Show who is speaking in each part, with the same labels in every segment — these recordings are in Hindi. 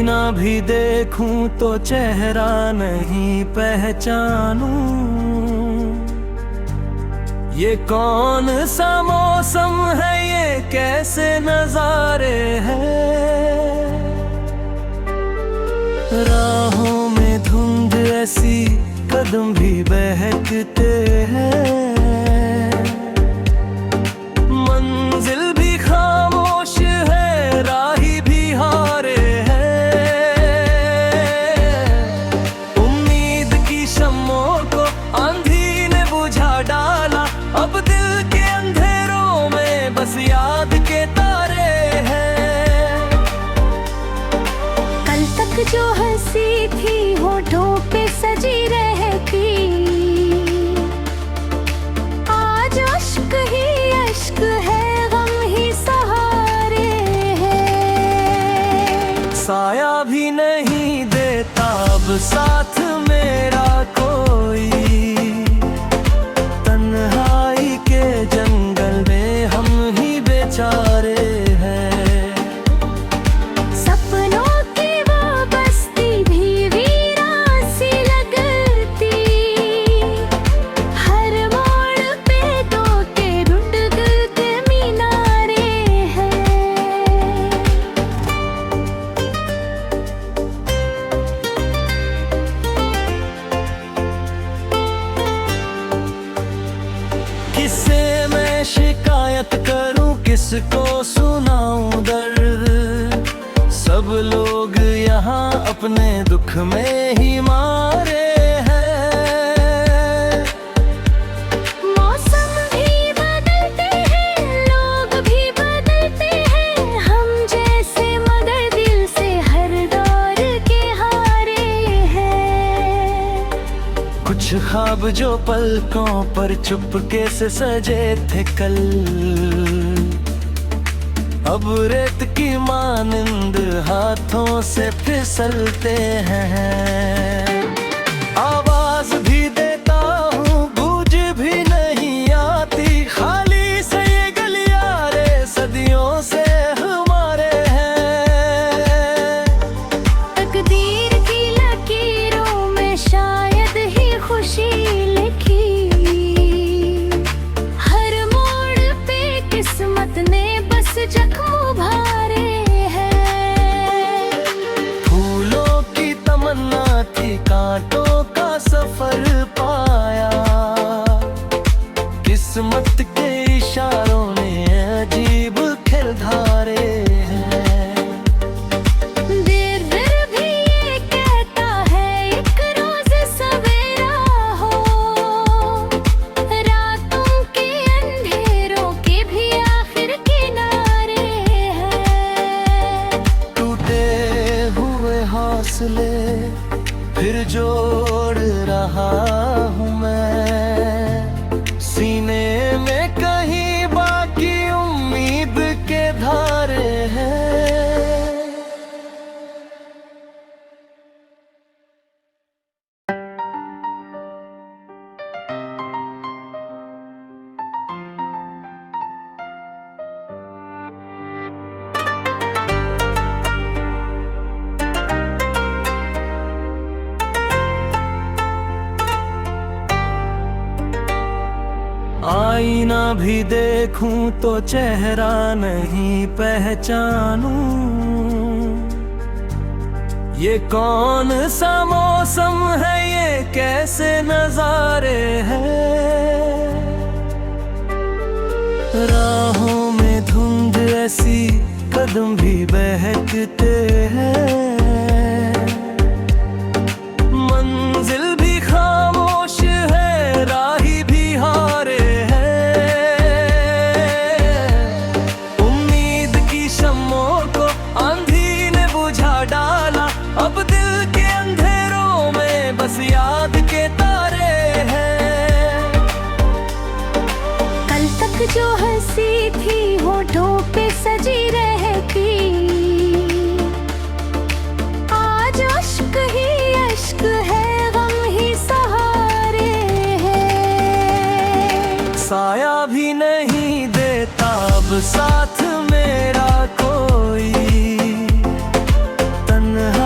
Speaker 1: आईना भी देखूं तो चेहरा नहीं पहचानूं। ये कौन सा मौसम है, ये कैसे नजारे हैं। राहों में धुंध ऐसी, कदम भी बहकते हैं। मंजिल भी खामोश है, राही भी हारे हैं। उम्मीद की शम्मों को आंधी ने बुझा डाला, अब दिल के अंधेरों में बस याद के तारे हैं।
Speaker 2: कल तक जो हंसी थी होठों पे सजी रहती, आज अश्क ही अश्क है, गम ही सहारे हैं।
Speaker 1: साया भी नहीं देता अब साथ मेरा कोई, तन्हाई के जंगल में हम ही बेचारे हैं।
Speaker 2: सपनों की वो बस्ती भी वीरान सी लगती, हर मोड़ पे तो के ढूंढते मीनारे हैं।
Speaker 1: किससे मैं शिकायत करूं, किसको सुनाऊं दर्द। सब लोग यहाँ अपने दुख में ही मारे हैं।
Speaker 2: मौसम भी बदलते हैं, लोग भी बदलते हैं, हम जैसे मगर दिल से हर दौर के हारे हैं।
Speaker 1: कुछ ख्वाब जो पलकों पर चुपके से सजे थे कल, अब रेत की मानिंद हाथों से फिसलते हैं। आवाज भी देता हूँ, बूझ भी नहीं आती, खाली से ये गलियारे सदियों से हमारे हैं।
Speaker 2: तकदीर की लकीरों में शायद ही खुशी लिखी, हर मोड़ पे किस्मत ने बस जख्म उभारे हैं।
Speaker 1: फूलों की तमन्ना थी, कांटों का सफर पाया, किस्मत के इशारों ने अजीब खेल धारे हैं।
Speaker 2: देर भी ये कहता है एक रोज सवेरा हो, रातों के अंधेरों के भी आखिर किनारे हैं।
Speaker 1: टूटे हुए हौसले फिर जोड़ रहा हूँ मैं, सीने में कहीं बाकी उम्मीद के धारे हैं। आईना भी देखूं तो चेहरा नहीं पहचानूं। ये कौन सा मौसम है, ये कैसे नजारे हैं। राहों में धुंध ऐसी, कदम भी बहकते हैं। मंजिल भी खामोश है, राही भी हारे हैं। उम्मीद की शम्मों को आंधी ने बुझा डाला, अब दिल के अंधेरों में बस याद के तारे हैं।
Speaker 2: कल तक जो हंसी थी होठों पे सजी रहती, आज अश्क ही अश्क है, गम ही सहारे हैं।
Speaker 1: साया भी नहीं देता अब साथ मेरा कोई, तन्हा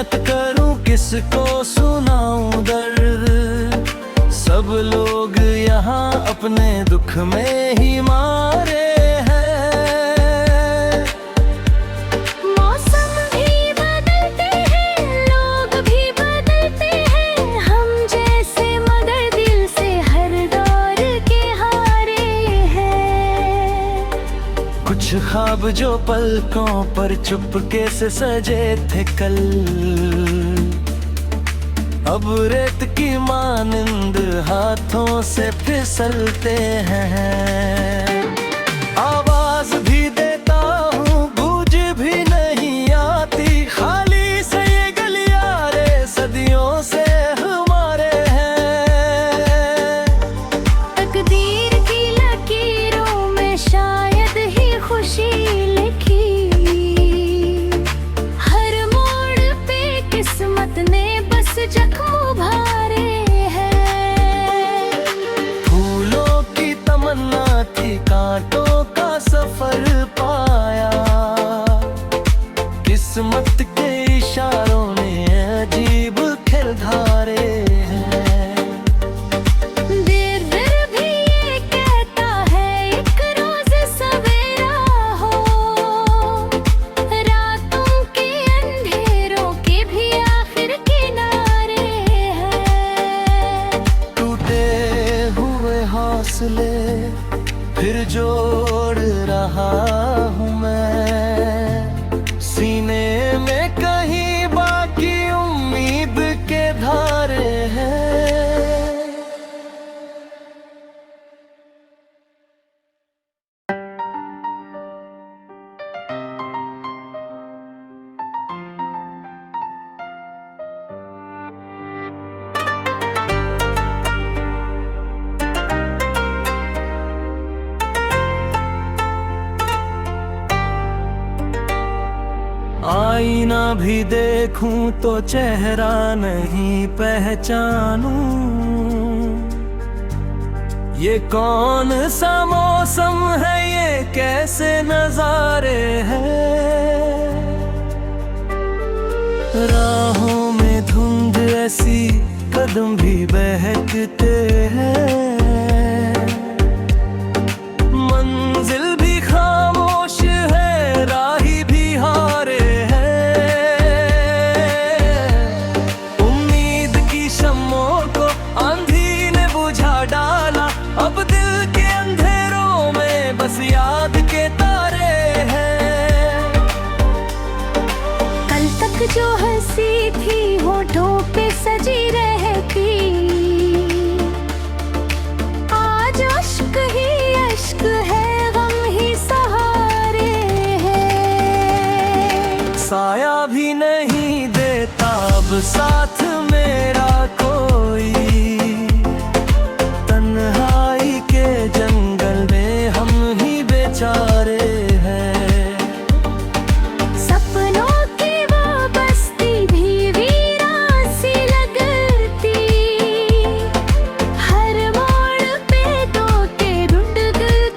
Speaker 1: शिकायत करूं किसको सुनाऊं दर्द, सब लोग यहाँ अपने दुख में ही मारे हैं।
Speaker 2: मौसम भी बदलते हैं, लोग भी बदलते हैं, हम जैसे मगर दिल से हर दौर के हारे हैं।
Speaker 1: कुछ ख्वाब जो पलकों पर चुपके से सजे थे कल, अब रेत की मानिंद हाथों से फिसलते हैं। आवाज भी देता हूँ गूंज भी नहीं आती, खाली से ये गलियारे सदियों से हमारे हैं।
Speaker 2: तकदीर की लकीरों में शायद ही खुशी लिखी, हर मोड़ पे किस्मत ने बस जख्म उभारे हैं।
Speaker 1: फूलों की तमन्ना थी कांटों का सफर पाया, किस्मत के इशारों ने अजीब खिल धारे हैं।
Speaker 2: देर भी ये कहता है एक रोज सवेरा हो, रातों के अंधेरों के भी आखिर किनारे हैं।
Speaker 1: टूटे हुए हौसले फिर जोड़ रहा हूँ मैं, सीने में कहीं बाकी उम्मीद के धारे हैं। आईना भी देखूं तो चेहरा नहीं पहचानूं, ये कौन सा मौसम है, ये कैसे नजारे हैं। राहों में धुंध ऐसी कदम भी बहकते हैं, मंजिल भी खामोश है, राही भी हारे हैं। उम्मीद की शम्मों को आंधी ने बुझा डाला, अब दिल के अंधेरों में बस याद के तारे हैं।
Speaker 2: कल तक जो हंसी थी होठों पे सजी रहती, आज अश्क ही अश्क है, गम ही सहारे हैं।
Speaker 1: साया भी नहीं देता अब साथ मेरा कोई, तन्हाई के जंगल में हम ही बेचारे हैं।
Speaker 2: सपनों की वो बस्ती भी वीरान सी लगती, हर मोड़ पे तो के ढूंढ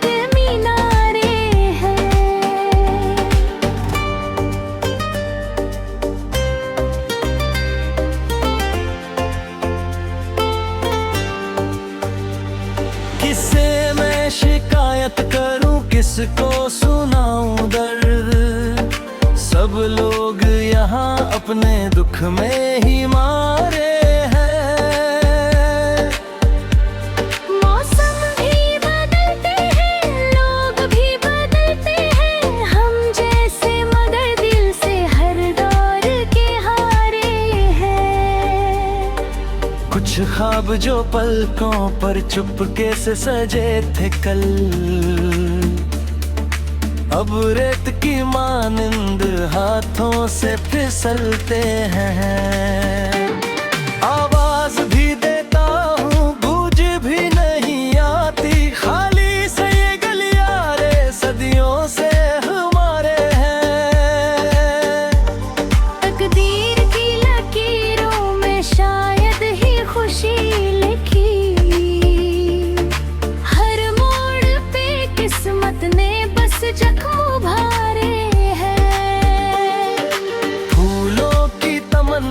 Speaker 2: के मीनारे हैं।
Speaker 1: किससे मैं शिकायत करूं किसको सुनाऊं दर्द, सब लोग यहाँ अपने दुख में ही मारे हैं।
Speaker 2: मौसम भी बदलते हैं, लोग भी बदलते हैं, हम जैसे मगर दिल से हर दौर के हारे हैं।
Speaker 1: कुछ ख्वाब जो पलकों पर चुपके से सजे थे कल, अब रेत की मानिंद हाथों से फिसलते हैं। आवाज भी देता हूँ गूंज भी नहीं आती, खाली से ये गलियारे सदियों से हमारे हैं।
Speaker 2: तकदीर की लकीरों में शायद ही खुशी लिखी, हर मोड़ पे किस्मत ने बस जख्म उभारे हैं।
Speaker 1: फूलों की तमन्ना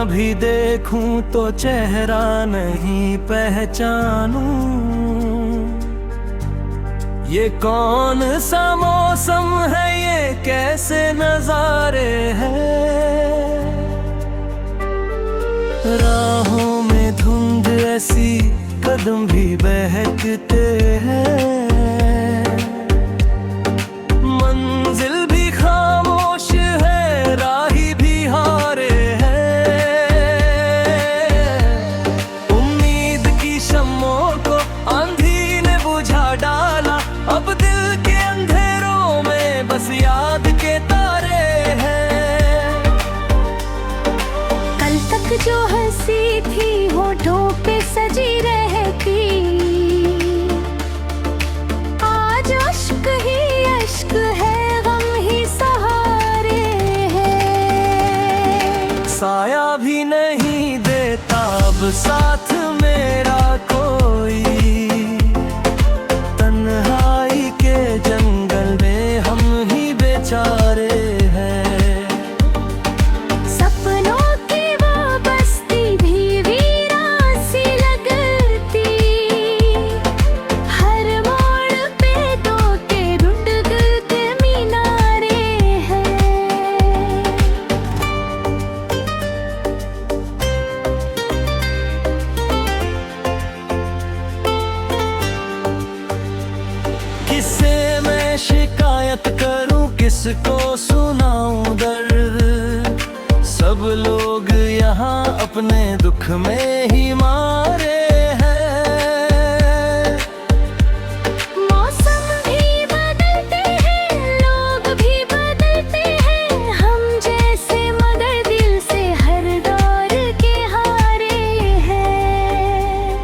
Speaker 1: भी देखूं तो चेहरा नहीं पहचानूं। ये कौन सा मौसम है, ये कैसे नजारे हैं। राहों में धुंध ऐसी, कदम भी बहकते हैं। मंजिल भी खामोश है, राही भी हारे हैं। उम्मीद की शम्मों को आंधी ने बुझा डाला, अब दिल के अंधेरों में बस याद के तारे हैं।
Speaker 2: कल तक जो हंसी थी होठों पे सजी रहती, आज अश्क ही अश्क है, गम ही सहारे हैं।
Speaker 1: साया भी नहीं देता अब साथ मेरा कोई, तन्हाई के जंगल में हम ही बेचारे हैं।
Speaker 2: सपनों की वो बस्ती भी वीरान सी लगती, हर मोड़ पे दो के ढूंढते मीनारे हैं।
Speaker 1: किससे मैं शिकायत करूं, किसको सुनाऊं दर्द। सब लोग यहाँ अपने दुख में ही मारे हैं।
Speaker 2: मौसम भी बदलते हैं, लोग भी बदलते हैं, हम जैसे मगर दिल से हर दौर के हारे हैं।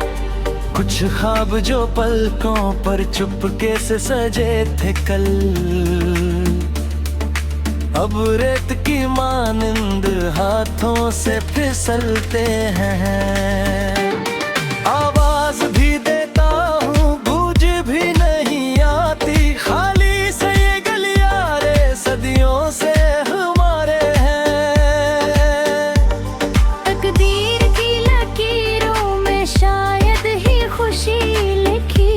Speaker 1: कुछ ख्वाब जो पलकों पर चुपके से सजे थे कल, अब रेत की मानिंद हाथों से फिसलते हैं। आवाज भी देता हूँ, गूंज भी नहीं आती, खाली से ये गलियारे सदियों से हमारे हैं।
Speaker 2: तकदीर की लकीरों में शायद ही खुशी लिखी,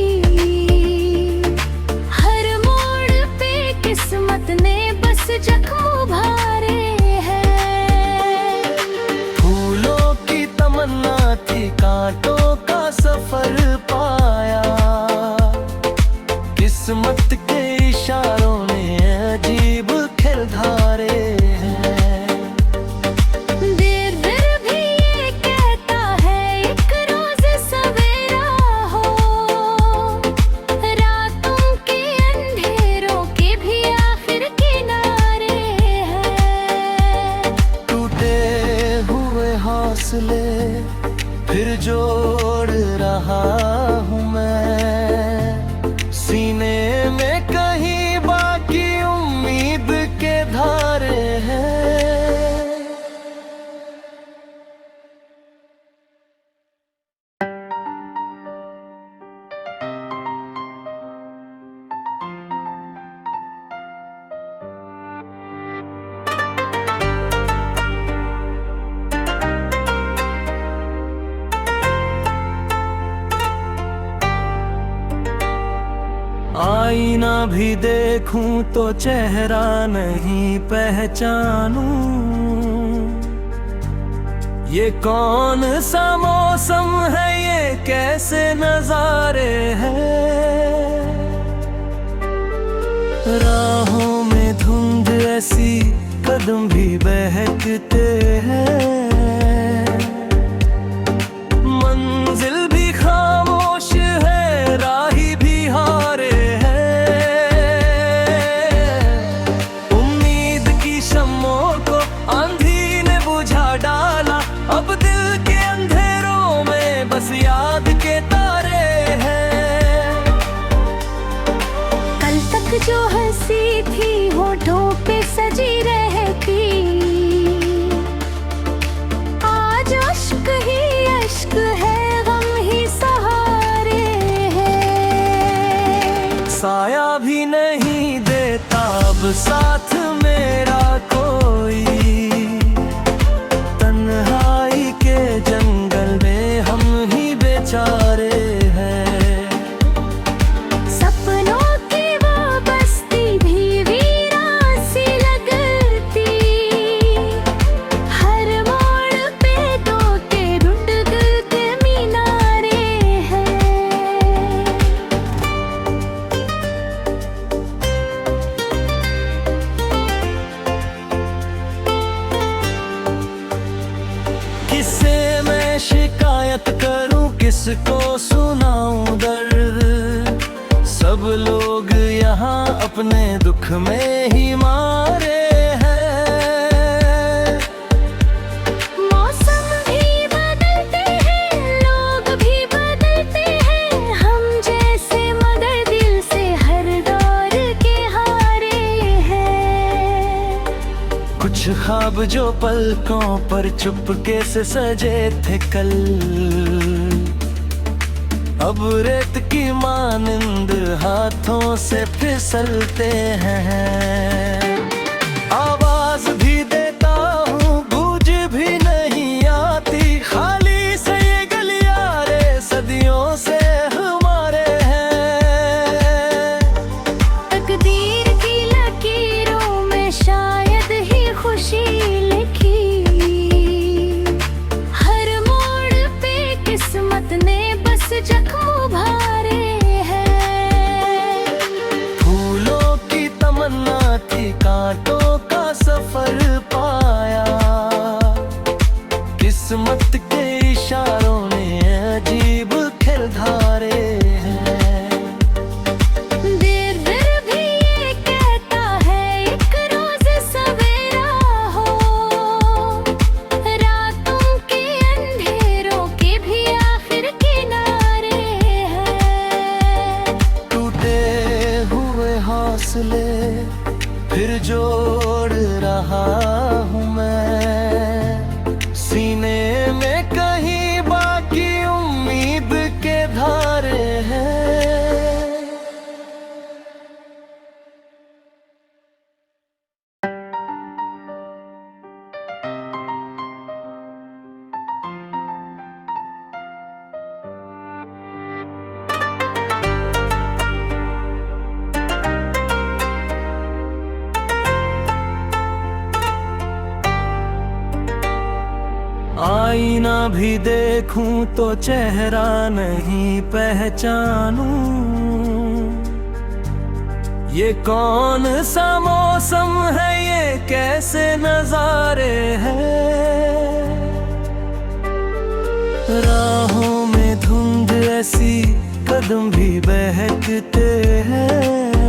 Speaker 2: हर मोड़ पे किस्मत ने बस जख्म उभारे हैं।
Speaker 1: फूलों की तमन्ना थी, कांटों का सफर पाया, किस्मत के इशारों ने अजीब खेल धारे हैं।
Speaker 2: देर देर भी ये कहता है, एक रोज सवेरा हो, रातों के अंधेरों के भी आखिर किनारे हैं।
Speaker 1: टूटे हुए हौसले फिर जोड़ रहा हूँ मैं, सीने में कहीं बाकी उम्मीद के धारे हैं। आईना भी देखूं तो चेहरा नहीं पहचानूं। ये कौन सा मौसम है, ये कैसे नजारे हैं। राहों में धुंध ऐसी, कदम भी बहकते हैं। मंजिल भी खामोश है, राही भी हारे हैं। उम्मीद की शम्मों को आंधी ने बुझा डाला, अब दिल के अंधेरों में बस याद के तारे हैं।
Speaker 2: कल तक जो हंसी थी होठों पे सजी रहती,
Speaker 1: शिकायत करूं किसको सुनाऊं दर्द, सब लोग यहाँ अपने दुख में ही मारे हैं।
Speaker 2: मौसम भी बदलते हैं, लोग भी बदलते हैं, हम जैसे मगर दिल से हर दौर के हारे हैं।
Speaker 1: कुछ ख्वाब जो पलकों पर चुपके से सजे थे कल, अब रेत की मानिंद हाथों से फिसलते हैं। आवाज भी देता हूँ गूंज भी नहीं आती, खाली से ये गलियारे सदियों से हमारे हैं।
Speaker 2: तकदीर की लकीरों में शायद ही खुशी लिखी, हर मोड़ पे किस्मत ने बस जख्म उभारे हैं।
Speaker 1: फूलों की तमन्ना थी कांटों का सफर पाया, किस्मत के इशारों ने अजीब खेल धारे हैं।
Speaker 2: दिल भी ये कहता है एक रोज सवेरा हो, रातों के अंधेरों के भी आखिर किनारे हैं।
Speaker 1: टूटे हुए हौसले फिर जोड़ रहा हूँ मैं, सीने में कहीं बाकी उम्मीद के धारे हैं। आईना भी देखूं तो चेहरा नहीं पहचानूं, ये कौन सा मौसम है, ये कैसे नजारे हैं। राहों में धुंध ऐसी कदम भी बहकते हैं,